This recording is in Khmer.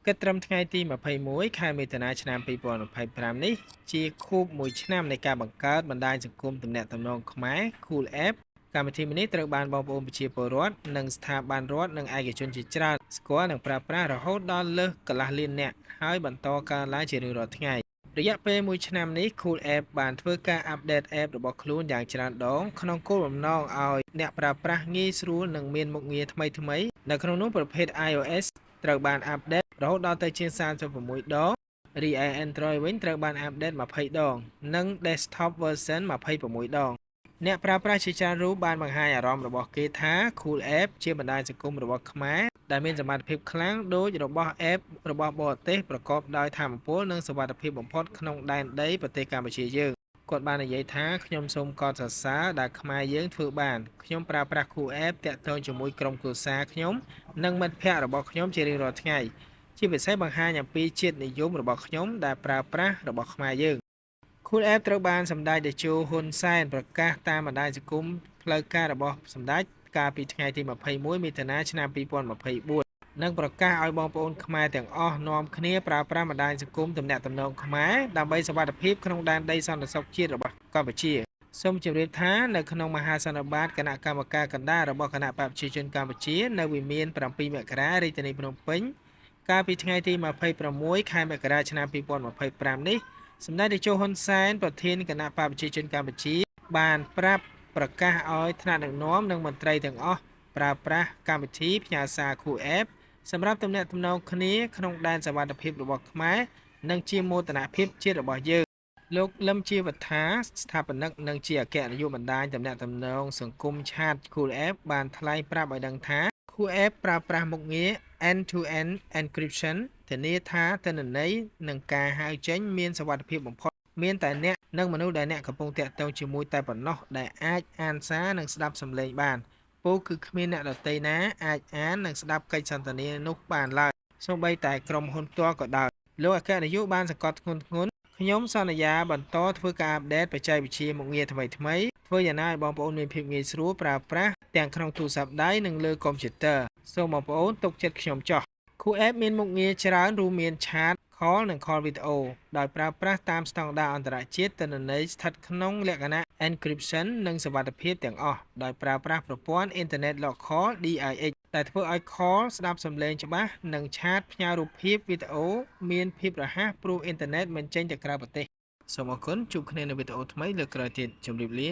គិតត្រឹមថ្ងៃទី21ខែមិថុនាឆ្នាំ2025នេះជាខួបមួយឆ្នាំនៃការបង្កើតបណ្ដាញសង្គមទំនាក់ទំនងខ្មែរ Cool App កម្មវិធីនេះត្រូវបានបងប្អូនប្រជាពលរដ្ឋនិងស្ថាប័នរដ្ឋនិងឯកជនជាច្រើនស្គាល់និងប្រើប្រាស់រហូតដល់លើសកន្លះលាននាក់ហើយបន្តកើនឡើងជារៀងរាល់ថ្ងៃរយៈពេលមួយឆ្នាំនេះ Cool App បានធ្វើការអាប់ដេត App របស់ខ្លួនយ៉ាងច្រើនដងក្នុងគោលបំណងឲ្យអ្នកប្រើប្រាស់ងាយស្រួលនិងមានមុខងារថ្មីៗនៅក្នុងនោះប្រភេទ iOS ត្រូវបានអាប់ដេតរហូតដល់ទៅជាង36ដងរីឯ Android វិញត្រូវបានអាប់ដេត20ដងនិង Desktop version 26ដងអ្នកប្រើប្រាស់ជាច្រើនរូបបានបង្ហាញអារម្មណ៍របស់គេថា Cool App ជាបណ្ដាញសង្គមរបស់ខ្មែរដែលមានសមត្ថភាពខ្លាំងដូចរបស់ App របស់បរទេសប្រកបដោយថាមពលនិងសុវត្ថិភាពបំផុតក្នុងដែនដីប្រទេសកម្ពុជាយើងគាត់បាននិយាយថាខ្ញុំសូមកោតសរសើរដែលខ្មែរយើងធ្វើបានខ្ញុំប្រើប្រាស់ Cool App តាក់ទងជាមួយក្រុមគ្រួសារខ្ញុំនិងមិត្តភ័ក្តិរបស់ខ្ញុំជារៀងរាល់ថ្ងៃជាពិសេសបង្ហាញអំពីជាតិនិយមរបស់ខ្ញុំដែលប្រើប្រាស់របស់ខ្មែរយើង Cool App ត្រូវបានសម្ដេចតេជោហ៊ុនសែនប្រកាសតាមបណ្ដាញសង្គមផ្លូវការរបស់សម្ដេចកាលពីថ្ងៃទី21មិថុនាឆ្នាំ2024និងប្រកាសឲ្យបងប្អូនខ្មែរទាំងអស់នាំគ្នាប្រើប្រាស់បណ្ដាញសង្គមទំនាក់ទំនងខ្មែរដើម្បីសុវត្ថិភាពក្នុងដែនដីសន្តិសុខជាតិរបស់កម្ពុជាសូមជម្រាបថានៅក្នុងមហាសន្និបាតគណៈកម្មការកណ្ដាលរបស់គណៈបព្វជិជនកម្ពុជានៅវិមាន7មករារាជធានីភ្នំពេញកាលពីថ្ងៃទី26ខែមករាឆ្នាំ2025នេះសម្ដេចតេជោហ៊ុនសែនប្រធានគណៈបព្វជិជនកម្ពុជាបានប្រាប់ប្រកាសឲ្យថ្នាក់ដឹកនាំនិងមន្ត្រីទាំងអស់ប្រើប្រាស់កម្មវិធីផ្ញើសារ Cool App សម្រាប់ទំនាក់ទំនងគ្នាក្នុងដែនសុវត្ថិភាពរបស់ខ្មែរនិងជាមោទនភាពជាតិរបស់យើងលោកលឹមជាវត្ថាស្ថាបនិកនិងជាអគ្គនាយកបណ្ដាញទំនាក់ទំនងសង្គមឆាត Cool App បានថ្លែងប្រាប់ឲ្យដឹងថា Cool App ប្រើប្រាស់មុខងារ End-to-End Encryption ធានាថាទិន្នន័យនិងការហៅចេញមានសុវត្ថិភាពបំផុតមានតែអ្នកនិងមនុស្សដែលអ្នកកំពុងតាក់ទងជាមួយតែប៉ុណ្ណោះដែលអាចអានសារនិងស្ដាប់សំឡេងបានពោលគឺគ្មានអ្នកដទៃណាអាចអាននិងស្ដាប់កិច្ចសន្ទនានោះបានឡើយសូម្បីតែក្រុមហ៊ុនផ្ទាល់ក៏ដោយលោកអគ្គនាយកបានសង្កត់ធ្ងន់ខ្ញុំសន្យាបន្តធ្វើការអាប់ដេតបច្ចេកវិទ្យាមុខងារថ្មីធ្វើយ៉ាងណាឲ្យបងប្អូនមានភាពងាយស្រួលប្រើប្រាស់ទាំងក្នុងទូរស័ព្ទដៃនិងលើកុំព្យូទ័រសូមបងប្អូនទុកចិត្តខ្ញុំចុះ Cool App មានមុខងារច្រើនរួមមាន Chat Call និង Call Video ដោយប្រើប្រាស់តាមស្តង់ដារអន្តរជាតិទិន្នន័យស្ថិតក្នុងលក្ខណៈ Encryption និងសុវត្ថិភាពទាំងអស់ដោយប្រើប្រាស់ប្រព័ន្ធ Internet Local DIX ដែលធ្វើឲ្យ Call ស្ដាប់សំឡេងច្បាស់និង Chat ផ្ញើរូបភាពវីដេអូមានភាពរហ័សព្រោះ Internet មិនចេញទៅក្រៅប្រទេសសូមអរគុណជួបគ្នានៅវីដេអូថ្មីលើកក្រោយទៀតជម្រាបលា